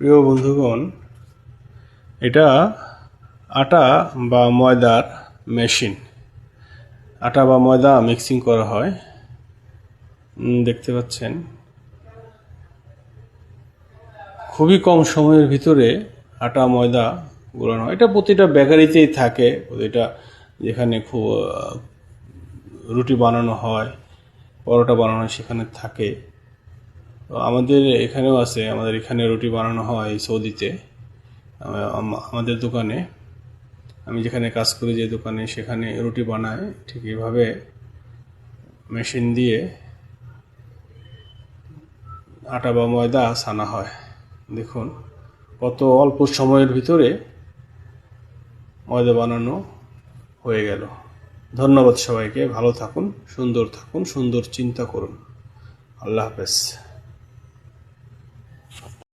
প্রিয় বন্ধুগণ, এটা আটা বা ময়দার মেশিন। আটা বা ময়দা মিক্সিং করা হয়। দেখতে পাচ্ছেন খুবই কম সময়ের ভিতরে আটা ময়দা গুলানো হয়। এটা প্রতিটা বেকারিতেই থাকে, প্রতিটা যেখানে খুব রুটি বানানো হয়, পরোটা বানানো হয় সেখানে থাকে। তো আমাদের এখানেও আছে, আমাদের এখানে রুটি বানানো হয় সৌদিতে। আমাদের দোকানে, আমি যেখানে কাজ করি যে দোকানে, সেখানে রুটি বানায় ঠিক এভাবে মেশিন দিয়ে আটা বা ময়দা ছানা হয়। দেখুন কত অল্প সময়ের ভিতরে ময়দা বানানো হয়ে গেল। ধন্যবাদ সবাইকে। ভালো থাকুন, সুন্দর থাকুন, সুন্দর চিন্তা করুন। আল্লাহ হাফেজ।